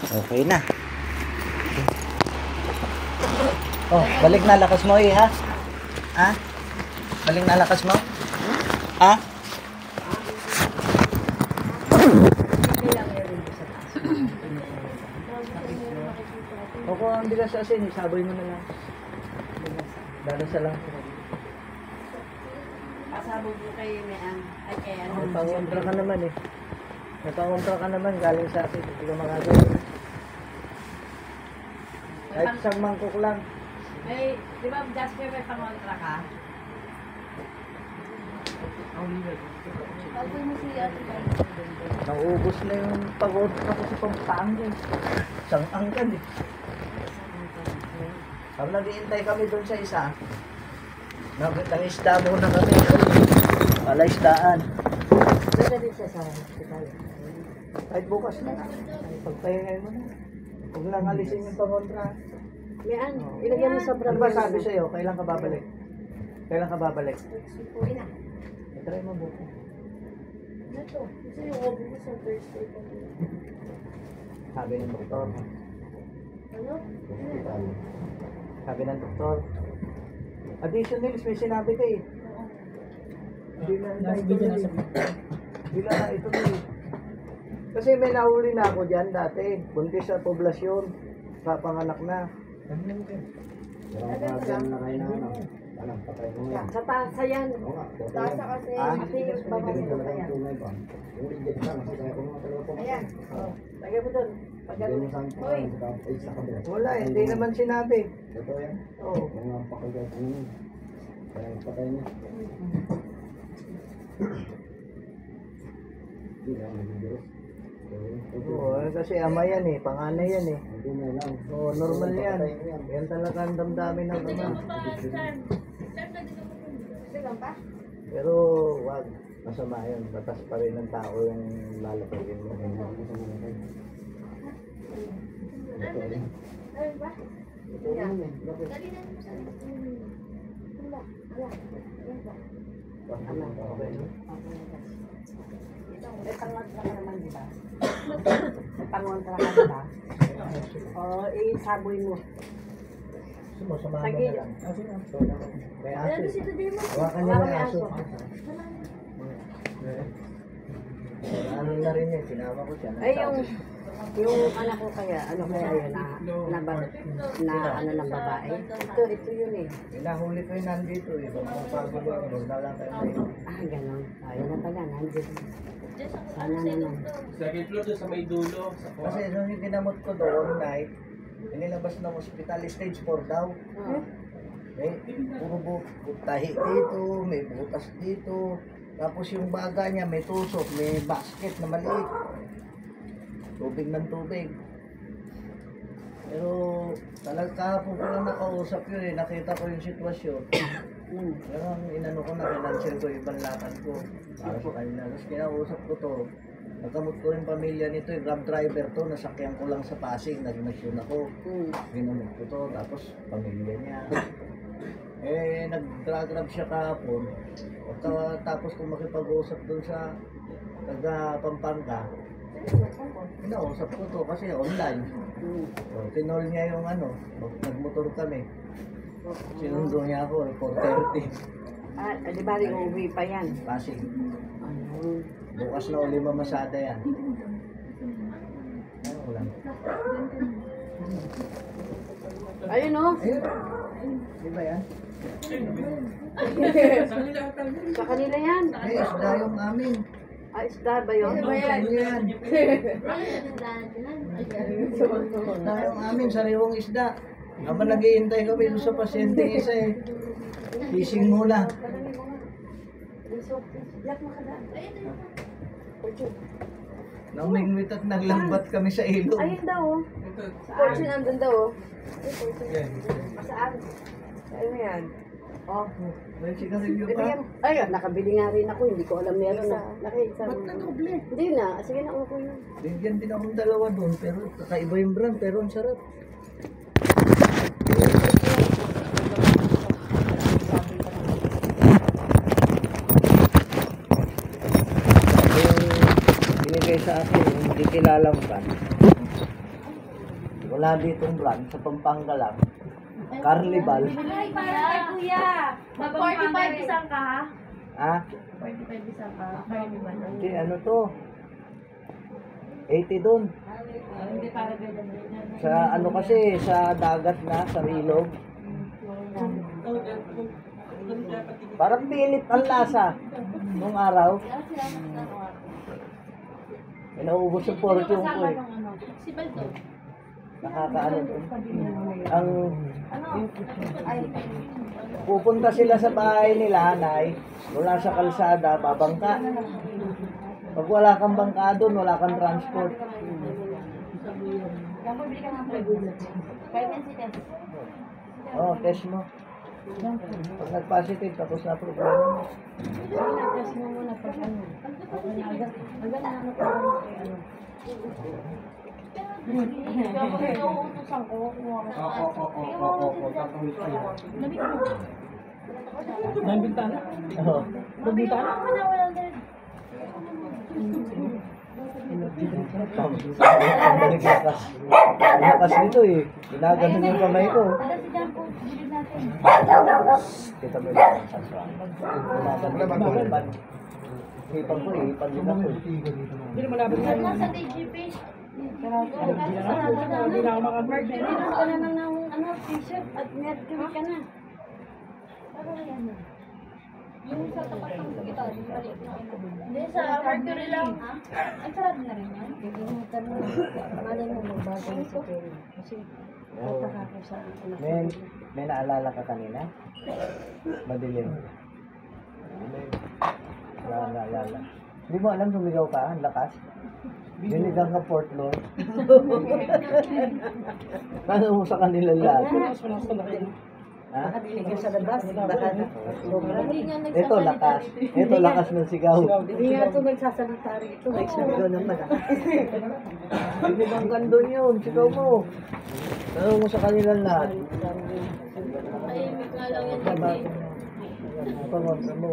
Okay na. Oh, balik na lakas mo ha? Ha? Balik na lakas mo? Ha? O kung ang bigas asin, isaboy mo na lang. Dadasa lang. Pasabog mo kayo may ay kaya May pangontra ka naman eh. May pangontra ka naman galing sa akin. Hindi ka makagawin. Kahit isang mangkok lang. May, di ba Jasper may pangontra ka? Pagod mo siya. Nauubos na yung pangontra ko sa Pampanga. Isang angkan eh. Habang nag-iintay kami doon sa isa, nang-isda muna kami. Palaisdaan. Pwede din siya sa hospital. Kahit bukas na. Pagpahingay mo na. Huwag lang alisin yung pangontra. May ilagyan mo sa Ano ba sabi sa'yo? Kailan ka babalik? Kailan ka babalik? Uwi na. Try mo buko. Ito. Kasi yung obo ko sa Thursday pa. Sabi ng doktor. Ano? Sabi ng doktor. Additional, may sinabi ka eh. Hindi na ito eh. Kasi may nahuli na ako dyan dati. Buntis sa poblasyon. Papanganak na. Sa taasa yan. Taasa kasi. Kasi yung babas ko kaya. Ayan. Lagay mo doon. Uy. Wala, hindi naman sinabi. Oo. Oo, kasi ama yan eh, panganay yan eh. Oo, normal yan. Yan talaga ang damdamin ng ama. Pero wag, masama yun. Batas pa rin ng tao yung lalapagin mo. May pangontra ka naman, di ba? May pangontra ka, di ba? O, isaboy mo. Sumasama mo na lang. May aso. Hawakan niya may aso. Ano na rin yun, sinama ko siya. Ay, yung anak ko kaya, ano kaya yun, ano ng babae? Ito yun eh. Nahuli ko yun nandito eh. Pagpapagulo ako, wala kayo ngayon. Ganon. Ayun na pala, nandito. Sana naman. Second floor doon sa may dulo. Kasi nung ginamot ko doon, night, inilabas ng hospital, stage 4 daw. Eh, puro tahi dito, may butas dito. Tapos yung baga niya, may tusok, may basket na maliit. Tubig ng tubig. Pero talaga kahapon ko lang nakausap yun eh, nakita ko yung sitwasyon. Pero ang inano ko na, financial ko, ibang lakad ko para sa kanila. Tapos kinausap ko to, nagamot ko rin pamilya nito, yung grab driver to, nasakyan ko lang sa Pasig, nag-mission ako. Ginamot ko to, tapos pamilya niya. Eh, nag-grab siya kahapon. Tapos kung makipag-usap dun sa taga Pampanga, inausap ko to kasi online. So, tinol niya yung ano, nagmotor kami. Sinundo niya ako, 4:30. Di ba rin uuwi pa yan? Pasig. Bukas na uli mamasada yan. Ano lang. Ayun o. Di ba yan? Sa kanila yan. May isda yung amin. Isda ba yun? Ano ba yan? Isda yung amin, sariwang isda. Habang nag-iintay kami doon sa pasyente isa eh. Fishing muna. Namingwit at naglambat kami sa ilog. Ayun daw o. Fortune andun daw o. Saan? Ayun yan. Oh. May sigarilyo pa. Ay, nakabili nga rin ako. Hindi ko alam meron na. Nakita mo. Hindi na. Sige na, ako yun. Bigyan din akong dalawa doon. Pero kakaiba yung brand. Pero ang sarap. Yung binigay sa akin, hindi kilalang pan. Wala ditong brand, sa Pampanga lang. Carnival. Ay, parang kay kuya. Mag-45 isang ka, ha? Ah, 45 isang ka. Carnival. hindi, ano to? 80 dun. Hindi para ganyan. Sa ano kasi, sa dagat na, sa ilog. Parang pilit ang lasa. Nung araw, inaubos yung fortune ko eh. Si Baldo. Nakakaano dun. Ang pupunta sila sa bahay nila, Nay, wala sa kalsada, babangka. Pag wala kang bangka doon, wala kang transport. Oh, test mo. Pag nag-positive, tapos na problema mo. Test mo muna pag ano. Agad na ano pa ano. Nauutosan ko. Oo. Tatawid kayo. May bintana? Oo. May bintana? Balik lakas. Lakas nito eh. Ginaganon yung kamay ko. Kita mo yung saswa. Ginaganon yung ipan. Ipan ko eh. Ipan din ako eh. Hindi naman labot na. Nasa DGP. Hindi na ako makamerge. Meron ka na ng ano, t-shirt at mercury ka na. Yung sa tapat ng kita, hindi sa Mercury lang. Ang sarap na rin yan. Gigimutan mo. Malay mo magbago na sa pera. Kasi tataka ko sa anak. May naalala ka kanina? Madilim. Wala naalala. Hindi mo alam sumigaw ka? Ang lakas. Dinigang ka Port Lord. Paano mo sa kanila lahat? Ha? Nakadinig ka sa labas. Baka na. Hindi nga Ito lakas. Ito lakas ng sigaw. Hindi nga ito nagsasalita rito. Nagsabigaw ng malakas. Dinigang ka doon yun. Sigaw mo. Tanong mo sa kanila lahat. Tahimik nga lang yan. Diba? Pamag mo.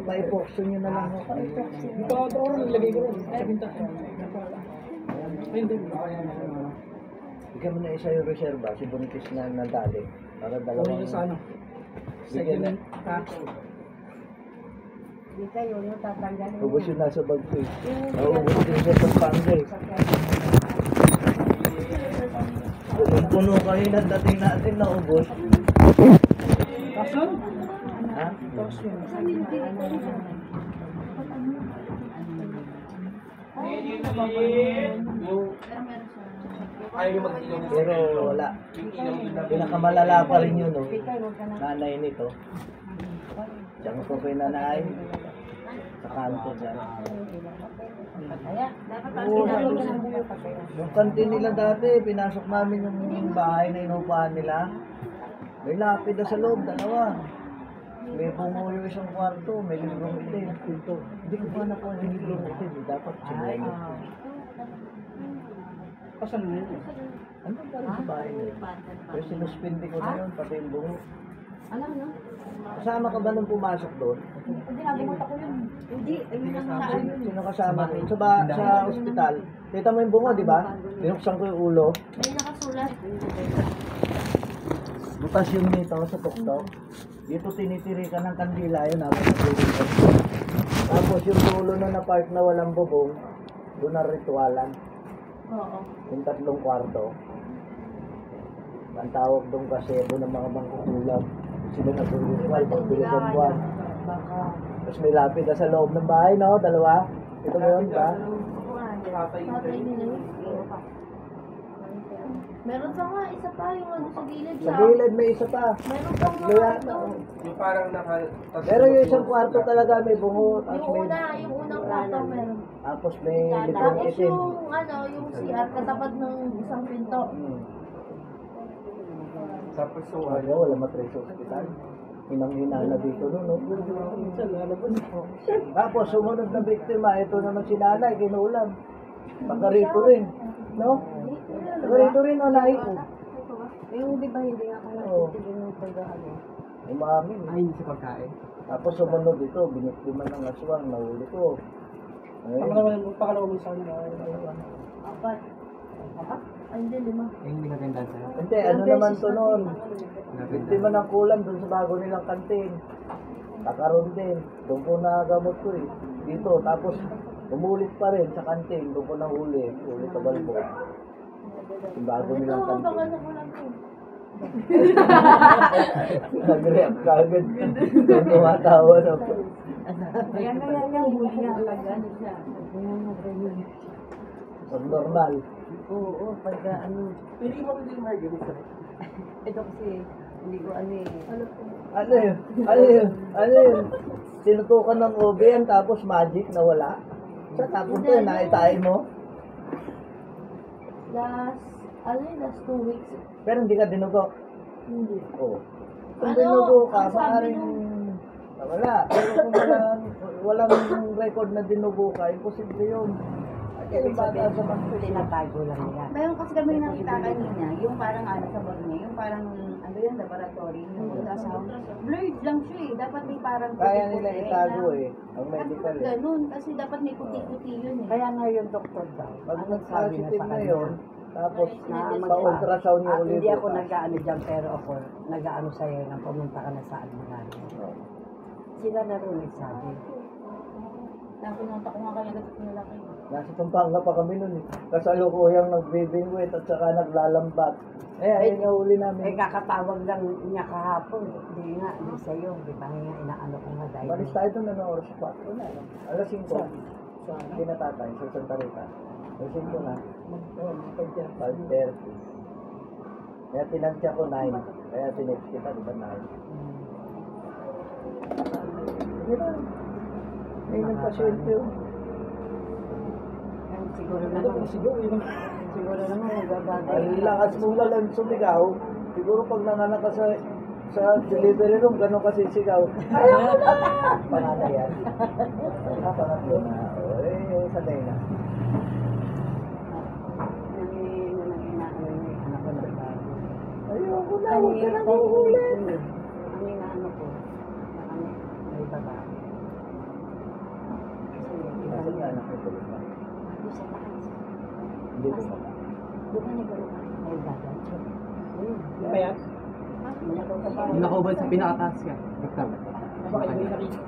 Pa-ipokso nyo na lang ako. Ito ako naglagay ko rin. Sa bintana. Ayun din. Bigyan mo na isa yung reserva. Si Buntis na nadali. Para Gawin dalawang... nyo sa ano? Bigyan na. Second tax. Hindi kayo yung tatanggalin. Ubus yun nasa bag ko eh. Naubos din sa Pampanga eh. Yung puno kanina dating natin naubos. Kason? Ha? Ayaw mag-inom. Pero wala. Yung inom din na. Pinakamalala pa rin yun oh. Nanay nito. Diyan ko pinanay. Sa kanto dyan. Oo. Yung kantin nila dati, pinasok namin yung bahay na inupahan nila. May lapid na sa loob, dalawa. May bungo yung isang kwarto, may librong itim. Hindi ko pa nakuha yung librong itim. Dapat sinayang. Kasan na yun? Ano pa rin sa bahay nila? Pero sinuspindi ko na yun, pati yung bungo. Alam no? Kasama ka ba nung pumasok doon? Hindi, nalimutan ko yun. Hindi, ayun ang saan yun. Sino kasama doon? Sa ospital. Kita mo yung bungo, di ba? Pinuksan ko yung ulo. May nakasulat. Butas yung dito sa tuktok. Dito tinitiri ka ng kandila yun habang natulog ka. Tapos yung dulo na part na walang bubong, doon na ritualan. Oo. Yung 3 kwarto. Ang tawag doon kasi doon ng mga bangkukulam. Sila nag-ritual pagbilog ng buwan. Tapos may lapid na sa loob ng bahay, no? Dalawa. Ito mo yun, ba? Tatay nila yun. Meron pa nga, isa pa yung ano sa gilid Sa lang. gilid may isa pa. Meron pa nga Kaya, ito. Yung parang pero yung isang kwarto talaga may bungo. Tapos Yung may, yung unang kwarto meron. tapos may librong Tapos itim. yung ano, yung CR katapat ng isang pinto. sa puso. Wala, wala matrace sa ospital. Hinang-hina na dito noon, no? Tapos, sumunod na biktima, ito naman si nanay, kinulam. Pagkarito rin, no? Pagkarito rin, o nahi ko. Yung di ba hindi ako Oo. natitigil ng pag-ano. Umamin. Ay, hindi sa pagkain. Tapos, sumunod ito, biniktima ng aswang, nahuli ko. Ayun. Pakalawa mo sa kanila. Apat. Ay, hindi, 5. Yung hindi maganda sa'yo. Hindi, ano naman to noon. Biktima ng kulang dun sa bago nilang kantin. Nakaroon din. Doon ko nagamot ko eh. Dito, tapos umulit pa rin sa kantin. Doon ko nahuli. Ulit sa balbo. Yung bago Ito, nilang baka kantin. sa kulang ko. Nag-react ka agad. Doon tumatawa na po. Ayan na yan, huli nga talaga. Pag normal. Oo, pagka ano. Pili mo din Marguerite sa'yo. Ito kasi, hindi ko ano eh. Ano yun? Ano yun? Ano yun? Sinutukan ng OB yan tapos magic na wala. Sa tapos yun, naitahin mo. Last 2 weeks. Pero hindi ka dinugo. Hindi. Oo. Kung Ano, dinugo ka, ang sabi maaaring wala. Pero kung walang record na dinugo ka, imposible yun. At yung bata sa mga Tinatago lang nila. Meron kasi kami nakita kanina, yung parang ano sa bag niya, yung parang ano yung laboratory, yung ultrasound. Blurred lang siya eh. Dapat may parang kaya nila puti-puti itago na- eh. Ang medical eh. Ganun, kasi dapat may puti-puti yun eh. Kaya nga yung doktor daw, Pag ano sabi na nag-positive sa na kanya? yun, tapos Na pa-ultrasound yung ulit. Hindi ako nag-ano dyan, pero ako nag-ano sa'yo na pumunta ka na sa Almanan. Sila na rin nagsabi. Napunta ko nga kaya agad sa lalaki. Nasa Pampanga pa kami nun eh. Kasalukuyang nagbibingwit at saka naglalambat. Ayun yung huli namin. Eh, kakatawag lang niya kahapon. Hindi nga, hindi sa'yo. Di ba nga, inaano ko nga dahil. Balis tayo doon, ano, oras 4 na. Alas 5. Sa Pinatatay, sa Santa Rita. Alas 5 na. 5:30. Kaya tinansya ko 9. Kaya tinext kita, di ba 9? Hindi na. May ng pasyente yun. Siguro naman, siguro naman magbabagay. Ang lakas mo na lang sumigaw. Siguro pag nanganak ka sa delivery room, gano'n kasi sigaw. Ayaw ko na! Panganay yan. Pangatlo na. O, sanay na. Ayaw ko na, huwag ka nang uulit. Ang inaano ko, may babae. Nasaan nga anak ko tuloy pa? Sa taas. Hindi ko pa. Di ba nagkaroon ka? Ay, dadan. Payat. Yung nakubad sa pinakataas ka. Doktor. Bakit hindi nakita?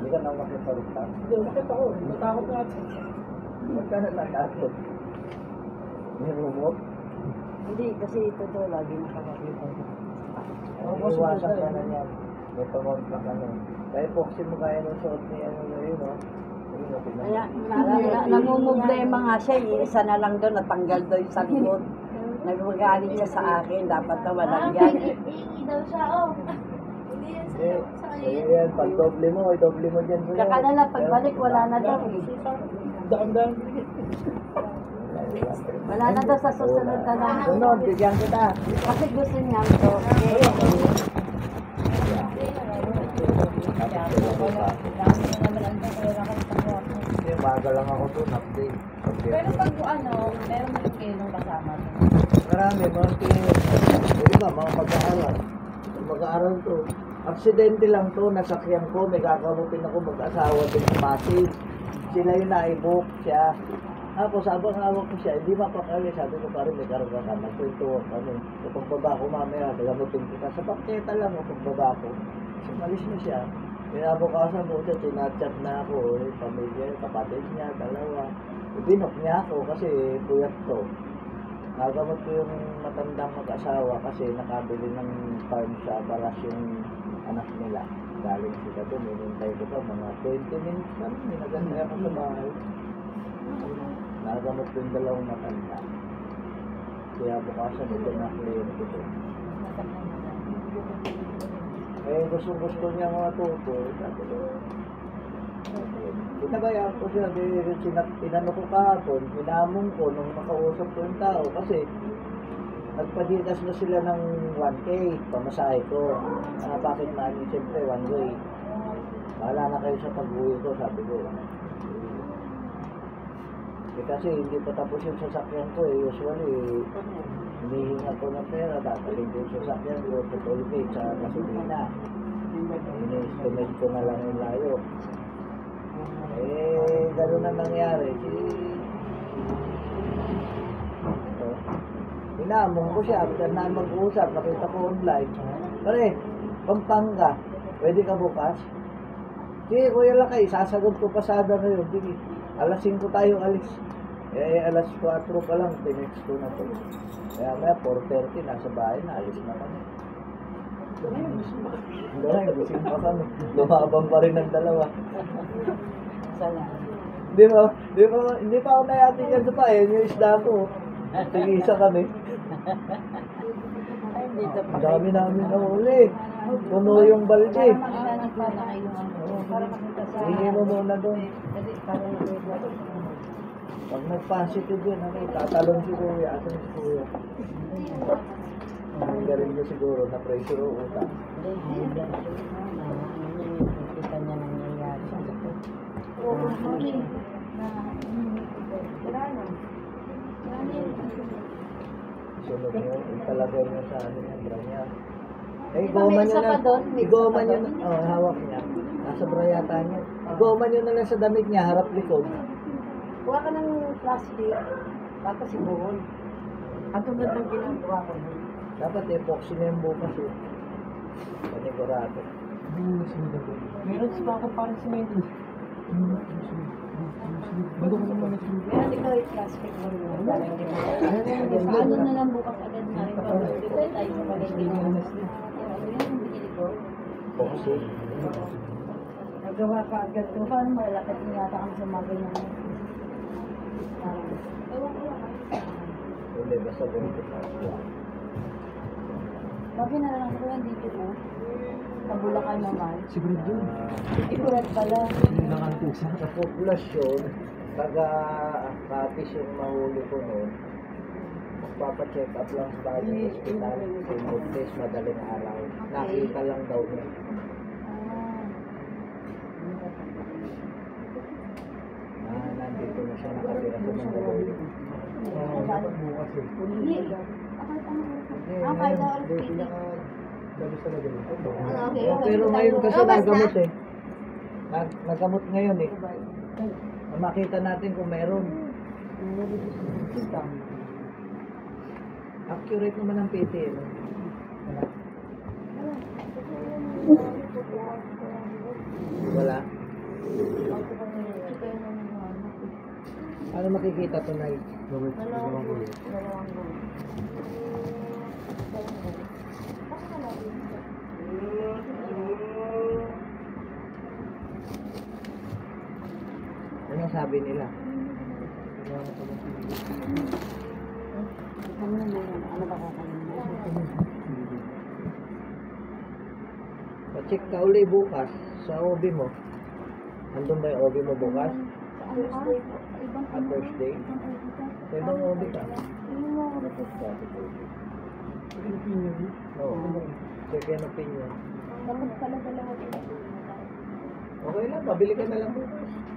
Hindi ka nang makipagta. Hindi, bakit ako? Natakot na ako. Huwag ka na natakot. May rumot. Hindi, kasi ito daw lagi nakakakita. Iwasan ka na yan. May pangontra ka na. Kaya epoxy mo kaya ng suot niya yun, no? Ayun, no, tingnan mo. Kaya, namumblema nga siya, isa na lang doon, natanggal doon sa likod. Nagmagalit siya sa akin, dapat na walang yan. Iingi daw siya, oh. Hindi yan sa kanya. Ayan, pag doble mo, i-doble mo dyan sa'yo. Kaka na lang, pagbalik, wala na daw eh. Daan-daan. Wala na daw sa susunod na lang. Sunod, bigyan kita. Kasi gusto niya ito. Bagal lang ako doon, update. Pero pag ano, meron rin kayo nung kasama. Marami, mga iba, mga mag-aaral. Mag-aaral to. Aksidente lang to, nasakyan ko, may kakamutin ako mag-asawa din sa Pasig. Sila yung naibok siya. Tapos habang hawak ko siya, hindi mapakali. Sabi ko parang may karga ka, nagkwento kami. So pagbaba ko mamaya, nagamutin kita. Sa paketa lang o pagbaba ko. So malis na siya. Pinabukasan ko siya, sinachat na ako. Pamilya, kapatid niya, dalawa. Binok niya ako kasi puyat to. Nagamot ko yung matandang mag-asawa kasi nakabili ng farm sa Baras yung anak nila. Galing sila doon, hinintay ko pa mga 20 minutes na rin. Nagantay ako sa bahay. Nagamot ko yung dalawang matanda. Kaya bukasan ito na clear ko doon. Eh gusto niya mga tuto. Sabi ko, pinabayaan ko siya, inano ko kahapon, pinamong ko nung makausap ko yung tao kasi nagpadikas na sila ng 1K, pamasahe ko. Bakit namin siyempre one way. Bahala na kayo sa pag-uwi ko, sabi ko. Kasi hindi pa tapos yung sasakyan ko usually hinihinga ko ng pera, tataling ko yung sasakyan ko, tutulgate sa gasolina. Ini-estimate ko na lang yung layo. Gano'n na nangyari. Inamon ko siya, after na mag-usap, nakita ko online. Pare, Pampanga, pwede ka bukas? Sige, kuya lang kayo, sasagot ko pasada ngayon. Sige, alas 5 tayo alis. Eh, alas 4 pa lang, tinext ko na to. Kaya maya, 4:30, nasa bahay na, alis na kami. Hindi, gising pa kami. Lumabang pa rin ang dalawa. Salamat. Hindi pa ako nayatingan sa pae, yung isda ko. Tigisa kami. Ay, dito pa. Ang dami namin na uli. Puno yung balde. Para makita niyo pa na kayo para makita sa... Hindi mo muna doon. Kasi para makita. Pag nag-positive yun, tatalon si Kuya. Asan si Kuya? Ang galing nyo siguro na pressure o utang. Hindi. Kita niya nangyayari. Sunod nyo, italagay nyo sa ano yung bra niya. Eh, Di ba may igoma nyo isa na. pa doon? May isa Igoma pa nyo doon? na. Oh, hawak niya. Nasa bra yata niya. Igoma nyo na lang sa damit niya, harap likod. Kuha ka ng plastic, tapos ibuhon. Ang tulad ng ginagawa ko. Dapat epoxy na yung bukas eh. Panigurado. Meron sa baka parang simento. Bago ko naman nasulit. Meron ikaw yung plastic mo rin. Ano na lang bukas agad na rin. Depende tayo sa palengke na. Ano yung binili ko? Epoxy. Nagawa ka agad ko. Paano malalakad mo yata ang sumagay na mo? Hindi, basta ganito pa. Bagay na lang ko yan dito ko. Nabulakan naman. Si Brad yun. Ikulat pala. Nakapusa. Sa populasyon, taga-kapis yung mahuli ko noon, magpapacheck up lang sa bagong hospital, remote test, madaling araw. Nakita lang daw niya. Nandito na siya nakatira sa Mandaluyong. Bukas eh. Hindi. Kahit na oras piti. Labis talaga dito. Okay, Pero ngayon kasi nagamot eh. Nagamot ngayon eh. Makita natin kung meron. Accurate naman ang PT eh. No? Wala. Ano makikita tonight? Dalawang buwan. Ano sabi nila? Ano na meron? Ano ba kakainin? Pa-check ka uli bukas sa OB mo. Andun ba yung OB mo bukas? At Thursday? Sa ibang OB ka? Oo. Second opinion. Dapat pala dalawa. Okay lang, pabili ka na lang bukas.